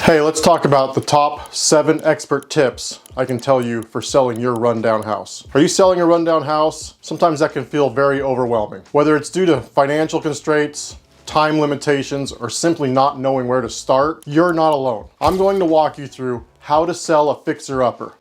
Hey, let's talk about the top 7 expert tips I can tell you for selling your rundown house. Are you selling a rundown house? Sometimes that can feel very overwhelming. Whether it's due to financial constraints, time limitations, or simply not knowing where to start, you're not alone. I'm going to walk you through how to sell a fixer-upper.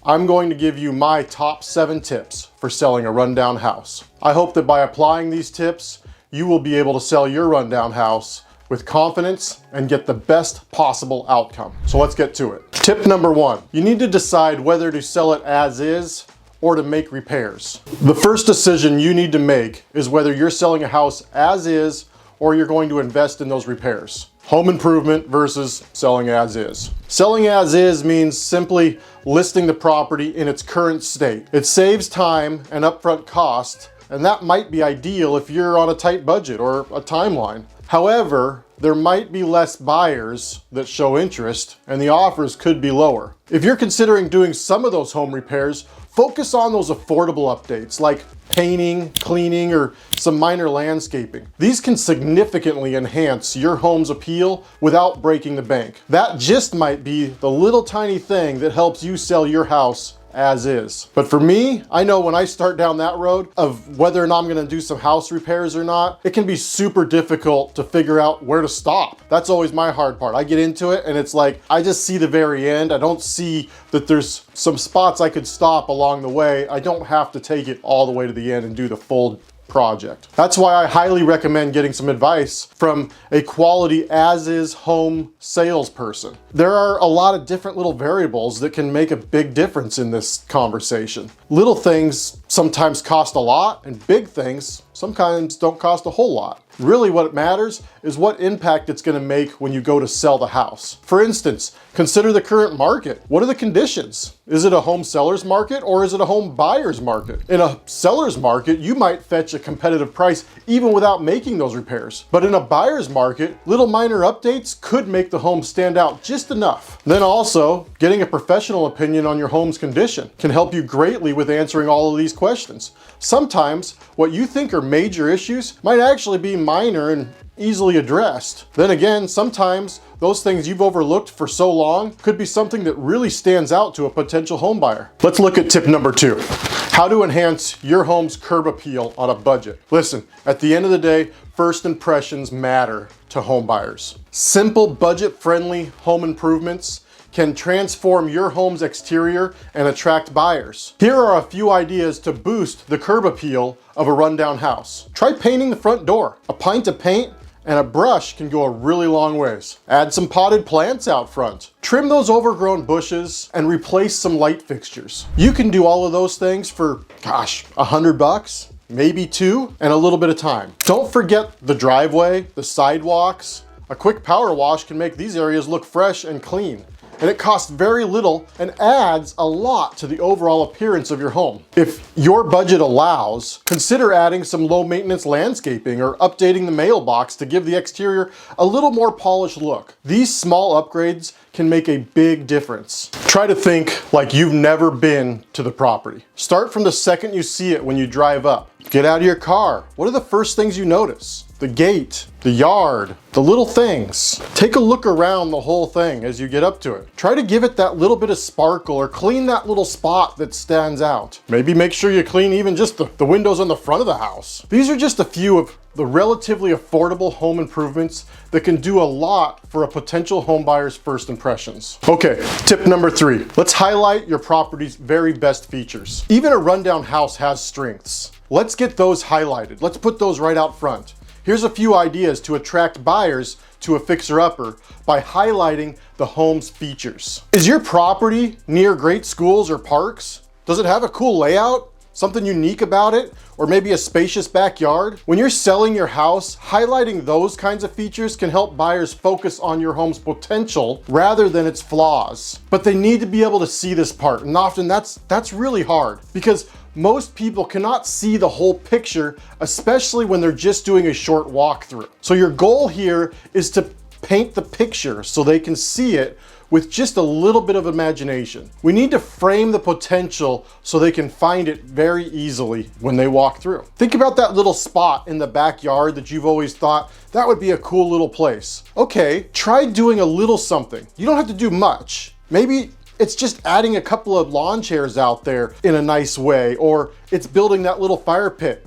I'm going to give you my top 7 tips for selling a rundown house. I hope that by applying these tips, you will be able to sell your rundown house with confidence and get the best possible outcome. So let's get to it. Tip number 1, you need to decide whether to sell it as is or to make repairs. The first decision you need to make is whether you're selling a house as is or you're going to invest in those repairs. Home improvement versus selling as is. Selling as is means simply listing the property in its current state. It saves time and upfront cost, and that might be ideal if you're on a tight budget or a timeline. However, there might be less buyers that show interest and the offers could be lower. If you're considering doing some of those home repairs, focus on those affordable updates like painting, cleaning, or some minor landscaping. These can significantly enhance your home's appeal without breaking the bank. That just might be the little tiny thing that helps you sell your house as is. But for me, I know when I start down that road of whether or not I'm gonna do some house repairs or not, it can be super difficult to figure out where to stop. That's always my hard part. I get into it and it's like, I just see the very end. I don't see that there's some spots I could stop along the way. I don't have to take it all the way to the end and do the full project. That's why I highly recommend getting some advice from a quality as-is home salesperson. There are a lot of different little variables that can make a big difference in this conversation. Little things sometimes cost a lot, and big things sometimes don't cost a whole lot. Really what matters is what impact it's going to make when you go to sell the house. For instance, consider the current market. What are the conditions? Is it a home seller's market or is it a home buyer's market? In a seller's market, you might fetch a competitive price even without making those repairs. But in a buyer's market, little minor updates could make the home stand out just enough. Then also, getting a professional opinion on your home's condition can help you greatly with answering all of these questions. Sometimes what you think are major issues might actually be minor and easily addressed. Then again, sometimes those things you've overlooked for so long could be something that really stands out to a potential home buyer. Let's look at tip number 2. How to enhance your home's curb appeal on a budget. Listen, at the end of the day, first impressions matter to home buyers. Simple, budget-friendly home improvements can transform your home's exterior and attract buyers. Here are a few ideas to boost the curb appeal of a rundown house. Try painting the front door. A pint of paint and a brush can go a really long ways. Add some potted plants out front. Trim those overgrown bushes and replace some light fixtures. You can do all of those things for, $100, maybe 2, and a little bit of time. Don't forget the driveway, the sidewalks. A quick power wash can make these areas look fresh and clean. And it costs very little and adds a lot to the overall appearance of your home. If your budget allows, consider adding some low maintenance landscaping or updating the mailbox to give the exterior a little more polished look. These small upgrades can make a big difference. Try to think like you've never been to the property. Start from the second you see it when you drive up. Get out of your car. What are the first things you notice? The gate, the yard, the little things. Take a look around the whole thing as you get up to it. Try to give it that little bit of sparkle or clean that little spot that stands out. Maybe make sure you clean even just the windows on the front of the house. These are just a few of the relatively affordable home improvements that can do a lot for a potential home buyer's first impressions. Okay, tip number 3. Let's highlight your property's very best features. Even a rundown house has strengths. Let's get those highlighted. Let's put those right out front. Here's a few ideas to attract buyers to a fixer-upper by highlighting the home's features. Is your property near great schools or parks? Does it have a cool layout? Something unique about it? Or maybe a spacious backyard? When you're selling your house, highlighting those kinds of features can help buyers focus on your home's potential rather than its flaws. But they need to be able to see this part, and often that's really hard because most people cannot see the whole picture, especially when they're just doing a short walkthrough. So your goal here is to paint the picture so they can see it with just a little bit of imagination. We need to frame the potential so they can find it very easily when they walk through. Think about that little spot in the backyard that you've always thought, that would be a cool little place. Okay, try doing a little something. You don't have to do much. Maybe it's just adding a couple of lawn chairs out there in a nice way, or it's building that little fire pit.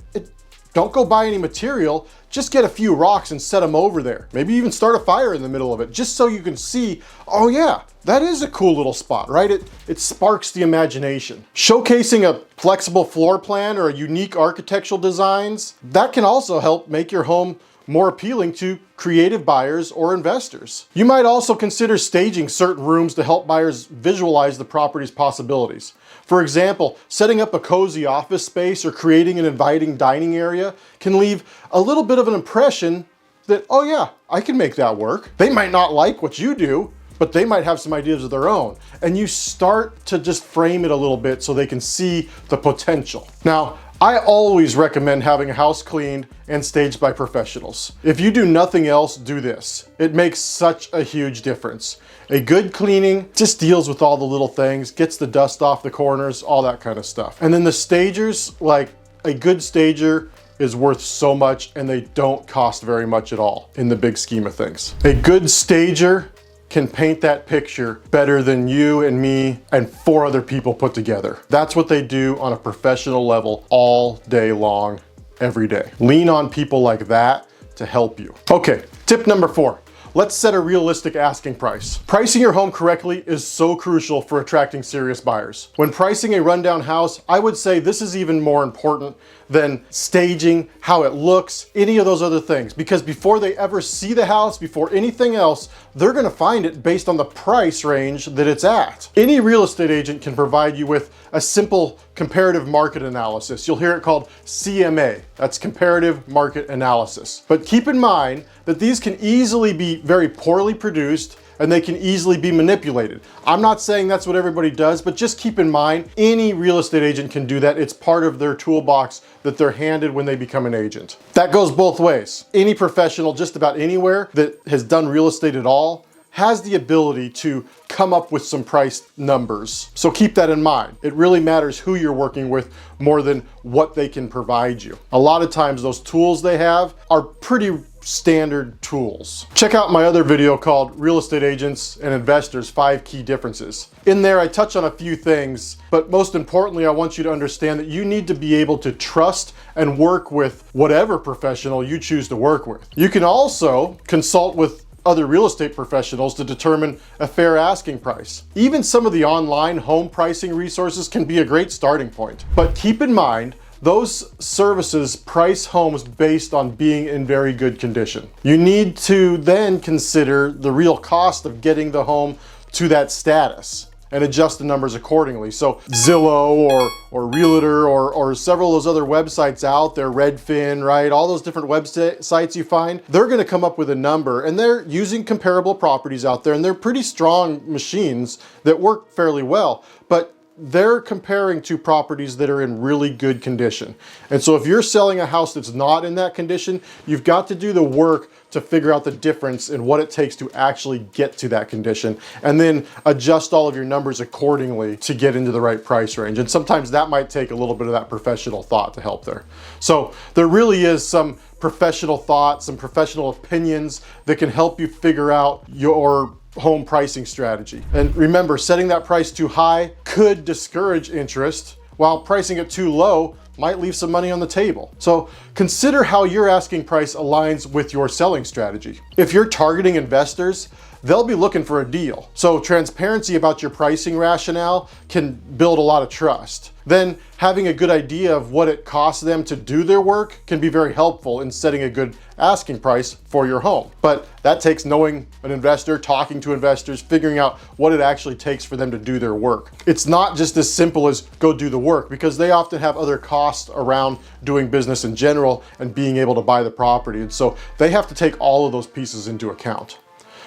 Don't go buy any material, just get a few rocks and set them over there. Maybe even start a fire in the middle of it, just so you can see, oh yeah, that is a cool little spot, right? It sparks the imagination. Showcasing a flexible floor plan or a unique architectural designs, that can also help make your home more appealing to creative buyers or investors. You might also consider staging certain rooms to help buyers visualize the property's possibilities. For example, setting up a cozy office space or creating an inviting dining area can leave a little bit of an impression that, oh yeah, I can make that work. They might not like what you do, but they might have some ideas of their own. And you start to just frame it a little bit so they can see the potential. Now, I always recommend having a house cleaned and staged by professionals. If you do nothing else, do this. It makes such a huge difference. A good cleaning just deals with all the little things, gets the dust off the corners, all that kind of stuff. And then the stagers, like a good stager is worth so much and they don't cost very much at all in the big scheme of things. A good stager can paint that picture better than you and me and 4 other people put together. That's what they do on a professional level all day long, every day. Lean on people like that to help you. Okay, tip number 4. Let's set a realistic asking price. Pricing your home correctly is so crucial for attracting serious buyers. When pricing a rundown house, I would say this is even more important than staging, how it looks, any of those other things. Because before they ever see the house, before anything else, they're gonna find it based on the price range that it's at. Any real estate agent can provide you with a simple comparative market analysis. You'll hear it called CMA. That's comparative market analysis. But keep in mind that these can easily be very poorly produced and they can easily be manipulated. I'm not saying that's what everybody does, but just keep in mind, any real estate agent can do that. It's part of their toolbox that they're handed when they become an agent. That goes both ways. Any professional just about anywhere that has done real estate at all has the ability to come up with some price numbers. So keep that in mind. It really matters who you're working with more than what they can provide you. A lot of times those tools they have are pretty standard tools. Check out my other video called Real Estate Agents and Investors 5 Key Differences. In there I touch on a few things, but most importantly I want you to understand that you need to be able to trust and work with whatever professional you choose to work with. You can also consult with other real estate professionals to determine a fair asking price. Even some of the online home pricing resources can be a great starting point. But keep in mind, those services price homes based on being in very good condition. You need to then consider the real cost of getting the home to that status and adjust the numbers accordingly. So Zillow or Realtor or several of those other websites out there, Redfin, right? All those different websites you find, they're gonna come up with a number and they're using comparable properties out there and they're pretty strong machines that work fairly well, but they're comparing to properties that are in really good condition. And so if you're selling a house that's not in that condition, you've got to do the work to figure out the difference in what it takes to actually get to that condition and then adjust all of your numbers accordingly to get into the right price range. And sometimes that might take a little bit of that professional thought to help there. So there really is some professional thought, some professional opinions that can help you figure out your home pricing strategy. And remember, setting that price too high could discourage interest, while pricing it too low might leave some money on the table. So consider how your asking price aligns with your selling strategy. If you're targeting investors, they'll be looking for a deal. So transparency about your pricing rationale can build a lot of trust. Then having a good idea of what it costs them to do their work can be very helpful in setting a good asking price for your home. But that takes knowing an investor, talking to investors, figuring out what it actually takes for them to do their work. It's not just as simple as go do the work, because they often have other costs around doing business in general and being able to buy the property. And so they have to take all of those pieces into account.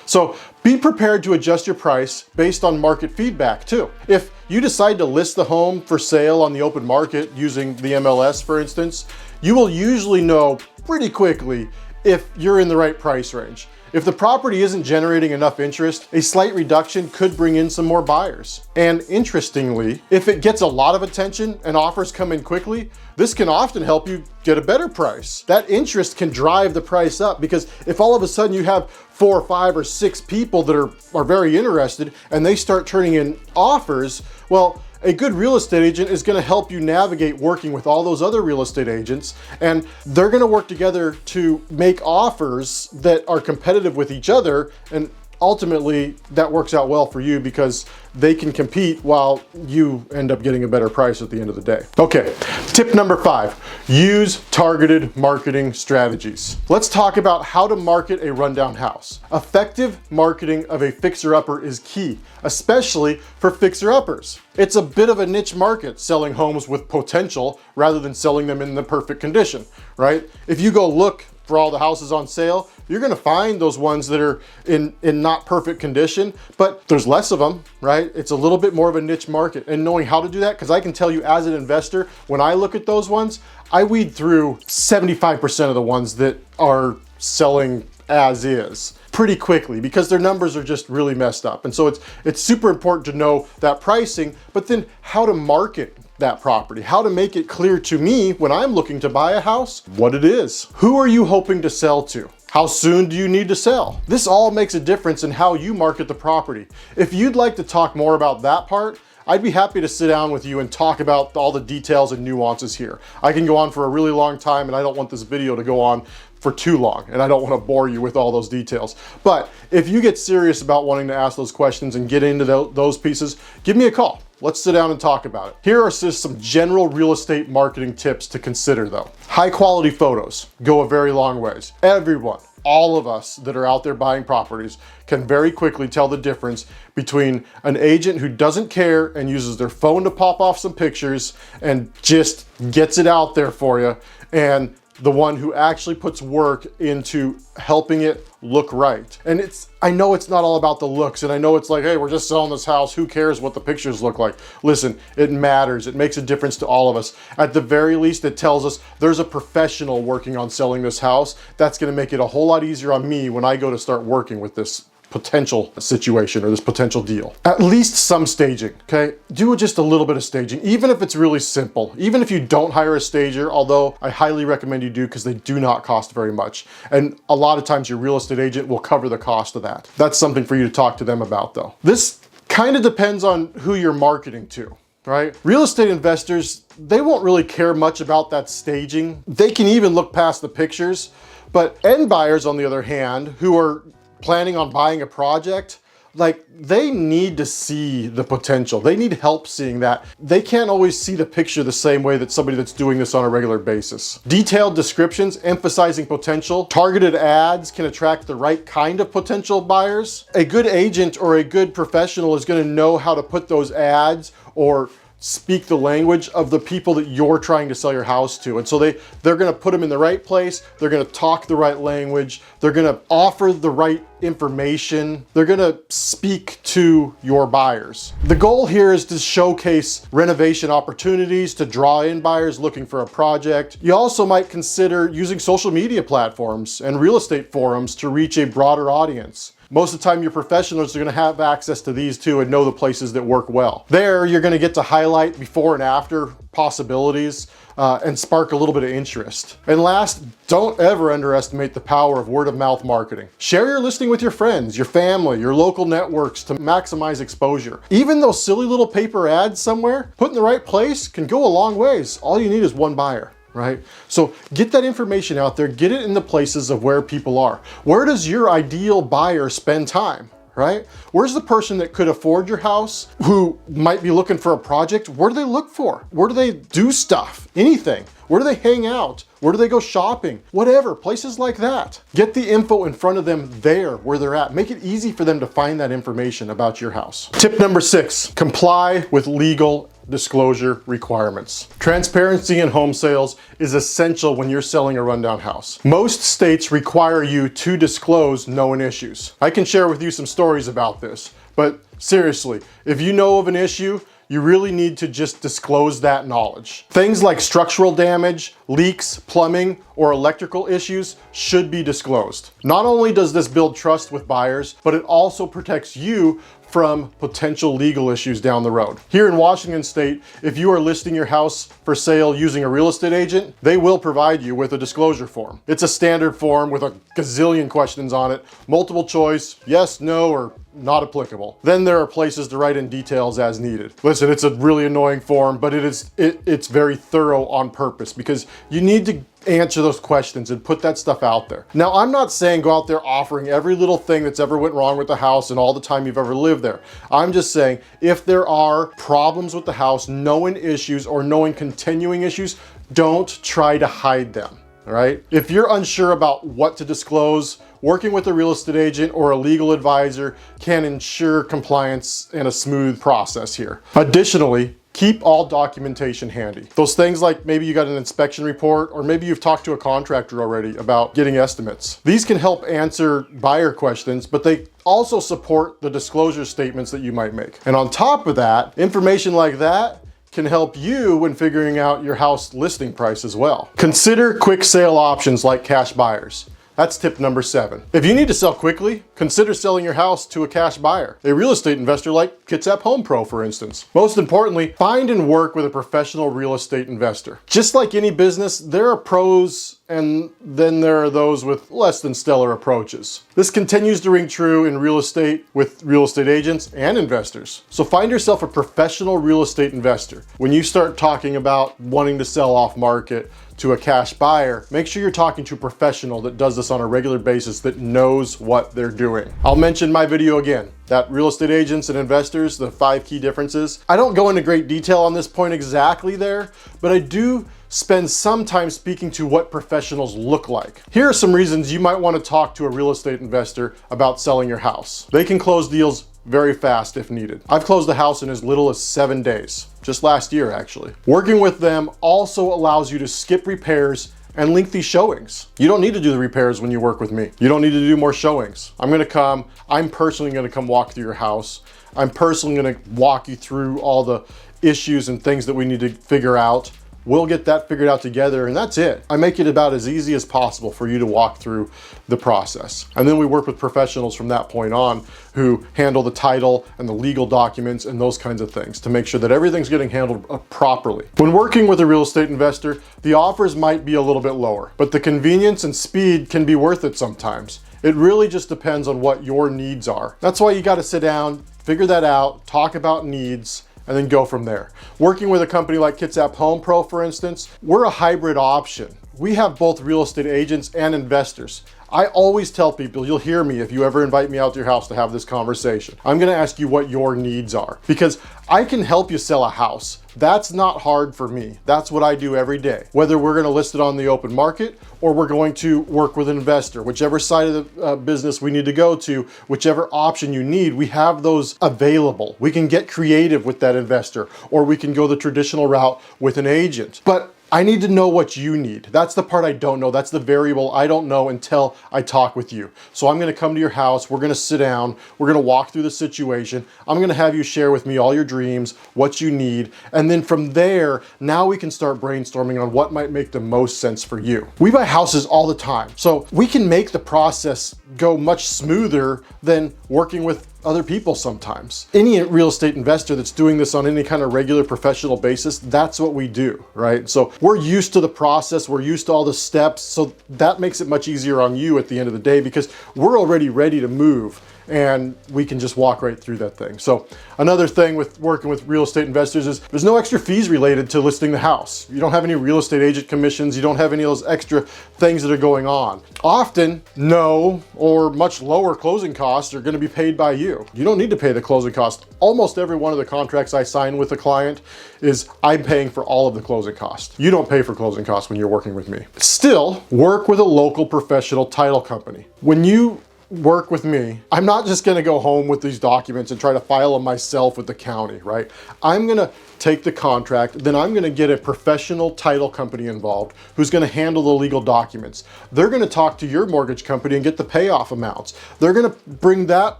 So be prepared to adjust your price based on market feedback too. If you decide to list the home for sale on the open market using the MLS, for instance, you will usually know pretty quickly if you're in the right price range. If the property isn't generating enough interest, a slight reduction could bring in some more buyers. And interestingly, if it gets a lot of attention and offers come in quickly, this can often help you get a better price. That interest can drive the price up, because if all of a sudden you have 4 or 5 or 6 people that are very interested and they start turning in offers, well, a good real estate agent is gonna help you navigate working with all those other real estate agents, and they're gonna work together to make offers that are competitive with each other, and ultimately that works out well for you because they can compete while you end up getting a better price at the end of the day. Okay, tip number 5, use targeted marketing strategies. Let's talk about how to market a rundown house. Effective marketing of a fixer-upper is key, especially for fixer-uppers. It's a bit of a niche market, selling homes with potential rather than selling them in the perfect condition, right? If you go look for all the houses on sale, you're gonna find those ones that are in not perfect condition, but there's less of them, right? It's a little bit more of a niche market, and knowing how to do that, because I can tell you as an investor, when I look at those ones, I weed through 75% of the ones that are selling as is pretty quickly, because their numbers are just really messed up. And so it's super important to know that pricing, but then how to market that property, how to make it clear to me when I'm looking to buy a house, what it is. Who are you hoping to sell to? How soon do you need to sell? This all makes a difference in how you market the property. If you'd like to talk more about that part, I'd be happy to sit down with you and talk about all the details and nuances here. I can go on for a really long time, and I don't want this video to go on for too long, and I don't want to bore you with all those details. But if you get serious about wanting to ask those questions and get into those pieces, give me a call. Let's sit down and talk about it. Here are just some general real estate marketing tips to consider though. High quality photos go a very long ways. Everyone, all of us that are out there buying properties can very quickly tell the difference between an agent who doesn't care and uses their phone to pop off some pictures and just gets it out there for you, and the one who actually puts work into helping it look right. And I know it's not all about the looks, and I know it's like, hey, we're just selling this house, who cares what the pictures look like? Listen, it matters. It makes a difference to all of us. At the very least, it tells us there's a professional working on selling this house. That's gonna make it a whole lot easier on me when I go to start working with this potential situation or this potential deal. At least some staging, okay? Do just a little bit of staging, even if it's really simple. Even if you don't hire a stager, although I highly recommend you do, because they do not cost very much. And a lot of times your real estate agent will cover the cost of that. That's something for you to talk to them about though. This kind of depends on who you're marketing to, right? Real estate investors, they won't really care much about that staging. They can even look past the pictures, but end buyers, on the other hand, who are planning on buying a project, like, they need to see the potential. They need help seeing that. They can't always see the picture the same way that somebody that's doing this on a regular basis. Detailed descriptions emphasizing potential, targeted ads can attract the right kind of potential buyers. A good agent or a good professional is going to know how to put those ads or speak the language of the people that you're trying to sell your house to. And so they're gonna put them in the right place, they're gonna talk the right language, they're gonna offer the right information, they're gonna speak to your buyers. The goal here is to showcase renovation opportunities to draw in buyers looking for a project. You also might consider using social media platforms and real estate forums to reach a broader audience. Most of the time, your professionals are gonna have access to these too and know the places that work well. There, you're gonna get to highlight before and after possibilities and spark a little bit of interest. And last, don't ever underestimate the power of word of mouth marketing. Share your listing with your friends, your family, your local networks to maximize exposure. Even those silly little paper ads somewhere, put in the right place, can go a long ways. All you need is one buyer. Right? So get that information out there, get it in the places of where people are. Where does your ideal buyer spend time? Right? Where's the person that could afford your house, who might be looking for a project? Where do they look for? Where do they do stuff? Anything. Where do they hang out? Where do they go shopping? Whatever, places like that. Get the info in front of them there where they're at. Make it easy for them to find that information about your house. Tip number 6, comply with legal disclosure requirements. Transparency in home sales is essential when you're selling a rundown house. Most states require you to disclose known issues. I can share with you some stories about this, but seriously, if you know of an issue, you really need to just disclose that knowledge. Things like structural damage, leaks, plumbing, or electrical issues should be disclosed. Not only does this build trust with buyers, but it also protects you from potential legal issues down the road. Here in Washington State, if you are listing your house for sale using a real estate agent, they will provide you with a disclosure form. It's a standard form with a gazillion questions on it, multiple choice, yes, no, or not applicable. Then there are places to write in details as needed. Listen, it's a really annoying form, but it's very thorough on purpose because you need to answer those questions and put that stuff out there. Now, I'm not saying go out there offering every little thing that's ever went wrong with the house and all the time you've ever lived there. I'm just saying if there are problems with the house, knowing issues or knowing continuing issues, don't try to hide them. All right? If you're unsure about what to disclose, working with a real estate agent or a legal advisor can ensure compliance and a smooth process here. Additionally, keep all documentation handy. Those things like maybe you got an inspection report or maybe you've talked to a contractor already about getting estimates. These can help answer buyer questions, but they also support the disclosure statements that you might make. And on top of that, information like that can help you when figuring out your house listing price as well. Consider quick sale options like cash buyers. That's tip number 7. If you need to sell quickly, consider selling your house to a cash buyer, a real estate investor like Kitsap Home Pro, for instance. Most importantly, find and work with a professional real estate investor. Just like any business, there are pros and then there are those with less than stellar approaches. This continues to ring true in real estate with real estate agents and investors. So find yourself a professional real estate investor. When you start talking about wanting to sell off market to a cash buyer, make sure you're talking to a professional that does this on a regular basis that knows what they're doing. I'll mention my video again, that real estate agents and investors, the 5 key differences. I don't go into great detail on this point exactly there, but I do spend some time speaking to what professionals look like. Here are some reasons you might want to talk to a real estate investor about selling your house. They can close deals very fast if needed. I've closed a house in as little as 7 days, just last year actually. Working with them also allows you to skip repairs and lengthy showings. You don't need to do the repairs when you work with me. You don't need to do more showings. I'm personally gonna come walk through your house. I'm personally gonna walk you through all the issues and things that we need to figure out. We'll get that figured out together and that's it. I make it about as easy as possible for you to walk through the process. And then we work with professionals from that point on who handle the title and the legal documents and those kinds of things to make sure that everything's getting handled properly. When working with a real estate investor, the offers might be a little bit lower, but the convenience and speed can be worth it sometimes. It really just depends on what your needs are. That's why you got to sit down, figure that out, talk about needs, and then go from there. Working with a company like Kitsap Home Pro, for instance, we're a hybrid option. We have both real estate agents and investors. I always tell people, you'll hear me if you ever invite me out to your house to have this conversation. I'm gonna ask you what your needs are because I can help you sell a house. That's not hard for me. That's what I do every day. Whether we're gonna list it on the open market or we're going to work with an investor, whichever side of the business we need to go to, whichever option you need, we have those available. We can get creative with that investor or we can go the traditional route with an agent. But I need to know what you need. That's the part I don't know. That's the variable I don't know until I talk with you. So I'm gonna come to your house, we're gonna sit down, we're gonna walk through the situation. I'm gonna have you share with me all your dreams, what you need, and then from there, now we can start brainstorming on what might make the most sense for you. We buy houses all the time, so we can make the process go much smoother than working with other people sometimes. Any real estate investor that's doing this on any kind of regular professional basis, that's what we do, right? So we're used to the process, we're used to all the steps, so that makes it much easier on you at the end of the day because we're already ready to move and we can just walk right through that thing. So another thing with working with real estate investors is there's no extra fees related to listing the house. You don't have any real estate agent commissions, you don't have any of those extra things that are going on. Often, no or much lower closing costs are gonna be paid by you. You don't need to pay the closing cost. Almost every one of the contracts I sign with a client is I'm paying for all of the closing costs. You don't pay for closing costs when you're working with me. Still, work with a local professional title company. When you work with me, I'm not just gonna go home with these documents and try to file them myself with the county, right? I'm gonna take the contract, then I'm gonna get a professional title company involved who's gonna handle the legal documents. They're gonna talk to your mortgage company and get the payoff amounts. They're gonna bring that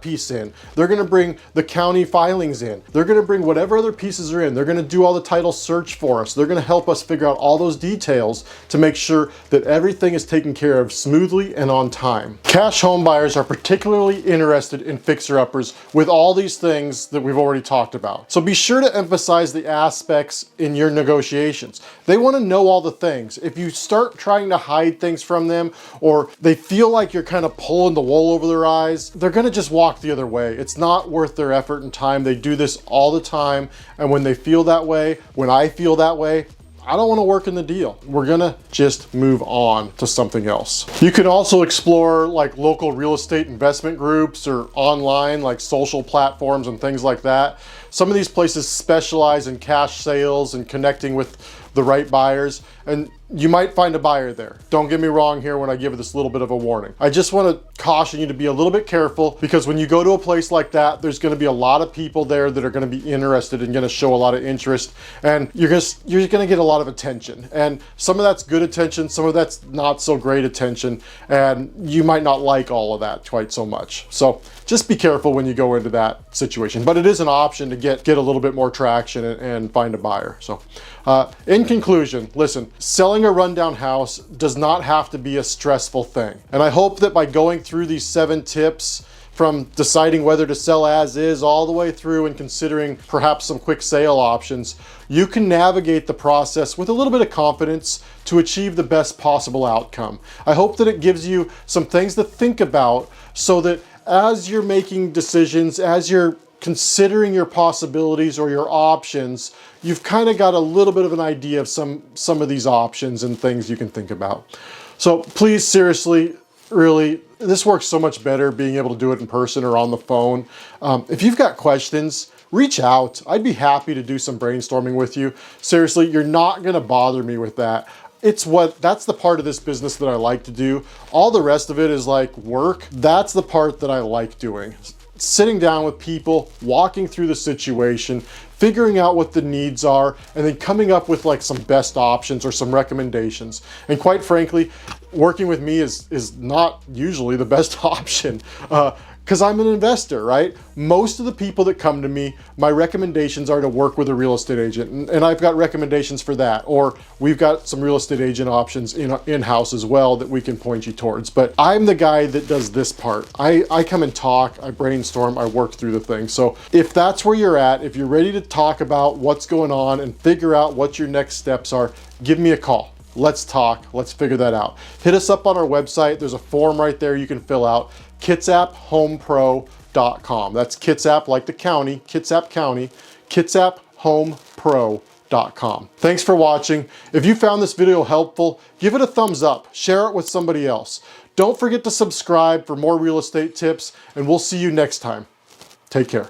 piece in. They're gonna bring the county filings in. They're gonna bring whatever other pieces are in. They're gonna do all the title search for us. They're gonna help us figure out all those details to make sure that everything is taken care of smoothly and on time. Cash home buyers are particularly interested in fixer-uppers with all these things that we've already talked about. So be sure to emphasize the aspects in your negotiations. They want to know all the things. If you start trying to hide things from them, or they feel like you're kind of pulling the wool over their eyes, they're going to just walk the other way. It's not worth their effort and time. They do this all the time, and when they feel that way, when I feel that way, I don't want to work in the deal. We're gonna just move on to something else. You can also explore like local real estate investment groups or online like social platforms and things like that. Some of these places specialize in cash sales and connecting with the right buyers, and you might find a buyer there. Don't get me wrong here when I give this little bit of a warning. I just want to caution you to be a little bit careful, because when you go to a place like that, there's going to be a lot of people there that are going to be interested and going to show a lot of interest, and you're going to get a lot of attention. And some of that's good attention, some of that's not so great attention, and you might not like all of that quite so much. So just be careful when you go into that situation. But it is an option to get a little bit more traction and find a buyer. So in conclusion, listen, selling a rundown house does not have to be a stressful thing. And I hope that by going through these 7 tips, from deciding whether to sell as is all the way through and considering perhaps some quick sale options, you can navigate the process with a little bit of confidence to achieve the best possible outcome. I hope that it gives you some things to think about, so that as you're making decisions, as you're considering your possibilities or your options, you've kind of got a little bit of an idea of some of these options and things you can think about. So please, seriously, really, this works so much better being able to do it in person or on the phone. If you've got questions, reach out. I'd be happy to do some brainstorming with you. Seriously, you're not gonna bother me with that. That's the part of this business that I like to do. All the rest of it is like work. That's the part that I like doing. Sitting down with people, walking through the situation, figuring out what the needs are, and then coming up with like some best options or some recommendations. And quite frankly, working with me is not usually the best option, because I'm an investor, right? Most of the people that come to me, my recommendations are to work with a real estate agent, and I've got recommendations for that, or we've got some real estate agent options in-house as well that we can point you towards. But I'm the guy that does this part. I come and talk, I brainstorm, I work through the thing. So if that's where you're at, if you're ready to talk about what's going on and figure out what your next steps are, give me a call. Let's talk, let's figure that out. Hit us up on our website. There's a form right there you can fill out. KitsapHomePro.com. That's Kitsap like the county, Kitsap County, KitsapHomePro.com. Thanks for watching. If you found this video helpful, give it a thumbs up, share it with somebody else. Don't forget to subscribe for more real estate tips, and we'll see you next time. Take care.